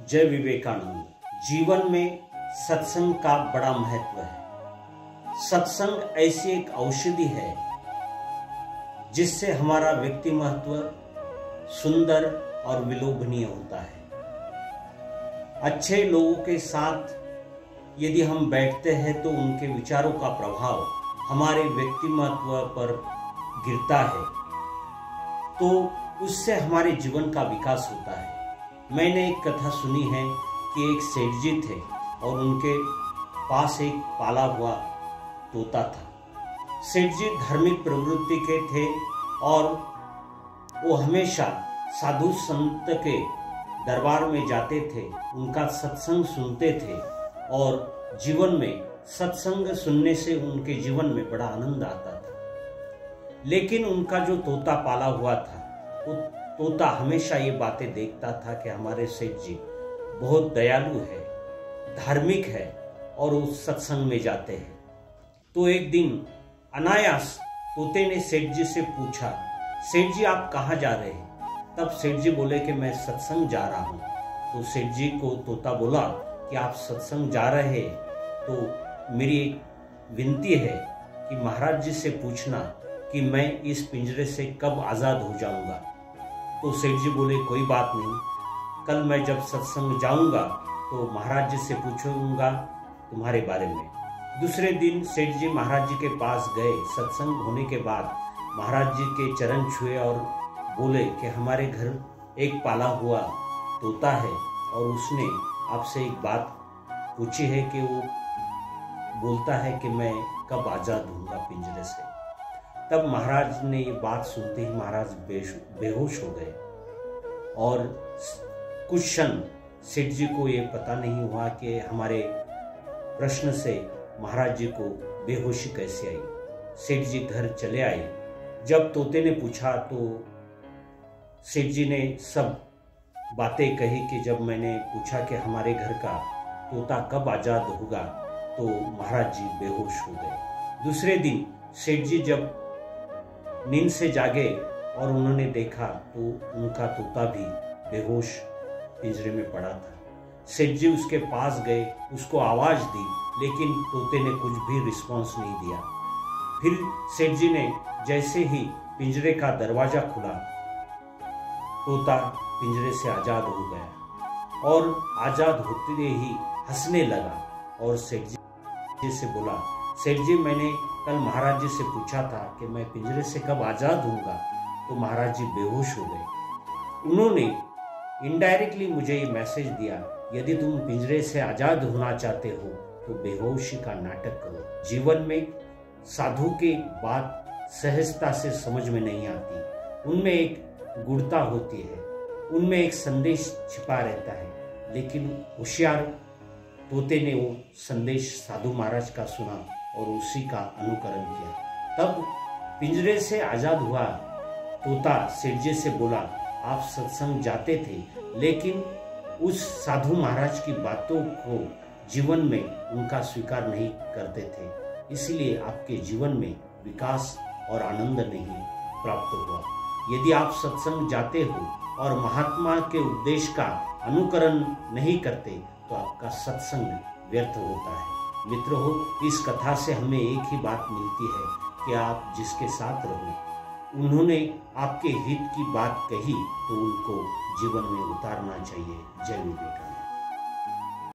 जय विवेकानंद। जीवन में सत्संग का बड़ा महत्व है। सत्संग ऐसी एक औषधि है जिससे हमारा व्यक्ति महत्व सुंदर और विलोभनीय होता है। अच्छे लोगों के साथ यदि हम बैठते हैं तो उनके विचारों का प्रभाव हमारे व्यक्ति महत्व पर गिरता है, तो उससे हमारे जीवन का विकास होता है। मैंने एक कथा सुनी है कि एक सेठ जी थे और उनके पास एक पाला हुआ तोता था। सेठ जी धार्मिक प्रवृत्ति के थे और वो हमेशा साधु संत के दरबार में जाते थे, उनका सत्संग सुनते थे और जीवन में सत्संग सुनने से उनके जीवन में बड़ा आनंद आता था। लेकिन उनका जो तोता पाला हुआ था, वो तोता हमेशा ये बातें देखता था कि हमारे सेठ जी बहुत दयालु है, धार्मिक है और वो सत्संग में जाते हैं। तो एक दिन अनायास तोते ने सेठ जी से पूछा, सेठ जी आप कहाँ जा रहे हैं? तब सेठ जी बोले कि मैं सत्संग जा रहा हूँ। तो सेठ जी को तोता बोला कि आप सत्संग जा रहे हैं तो मेरी एक विनती है कि महाराज जी से पूछना कि मैं इस पिंजरे से कब आज़ाद हो जाऊंगा। तो सेठ जी बोले कोई बात नहीं, कल मैं जब सत्संग जाऊंगा तो महाराज जी से पूछूंगा तुम्हारे बारे में। दूसरे दिन सेठ जी महाराज जी के पास गए। सत्संग होने के बाद महाराज जी के चरण छुए और बोले कि हमारे घर एक पाला हुआ तोता है और उसने आपसे एक बात पूछी है कि वो बोलता है कि मैं कब आज़ाद होऊंगा पिंजरे से। तब महाराज ने ये बात सुनते ही महाराज बेहोश हो गए और कुछ क्षण सेठ जी को ये पता नहीं हुआ कि हमारे प्रश्न से महाराज जी को बेहोशी कैसे आई। सेठ जी घर चले आए। जब तोते ने पूछा तो सेठ जी ने सब बातें कही कि जब मैंने पूछा कि हमारे घर का तोता कब आज़ाद होगा तो महाराज जी बेहोश हो गए। दूसरे दिन सेठ जी जब नींद से जागे और उन्होंने देखा तो उनका तोता भी बेहोश पिंजरे में पड़ा था। सेठ जी उसके पास गए, उसको आवाज़ दी, लेकिन तोते ने कुछ भी रिस्पॉन्स नहीं दिया। फिर सेठ जी ने जैसे ही पिंजरे का दरवाज़ा खुला, तोता पिंजरे से आज़ाद हो गया और आज़ाद होते ही हंसने लगा और सेठ जी से बोला, सेठ जी मैंने कल महाराज जी से पूछा था कि मैं पिंजरे से कब आज़ाद होऊंगा, तो महाराज जी बेहोश हो गए। उन्होंने इनडायरेक्टली मुझे ये मैसेज दिया, यदि तुम पिंजरे से आज़ाद होना चाहते हो तो बेहोशी का नाटक करो। जीवन में साधु की बात सहजता से समझ में नहीं आती, उनमें एक गुणता होती है, उनमें एक संदेश छिपा रहता है। लेकिन होशियार तोते ने वो संदेश साधु महाराज का सुना और उसी का अनुकरण किया। तब पिंजरे से आज़ाद हुआ तोता सेठ जी से बोला, आप सत्संग जाते थे लेकिन उस साधु महाराज की बातों को जीवन में उनका स्वीकार नहीं करते थे, इसलिए आपके जीवन में विकास और आनंद नहीं प्राप्त हुआ। यदि आप सत्संग जाते हो और महात्मा के उपदेश का अनुकरण नहीं करते तो आपका सत्संग व्यर्थ होता है। मित्रों, इस कथा से हमें एक ही बात मिलती है कि आप जिसके साथ रहो, उन्होंने आपके हित की बात कही तो उनको जीवन में उतारना चाहिए। जय विवेक।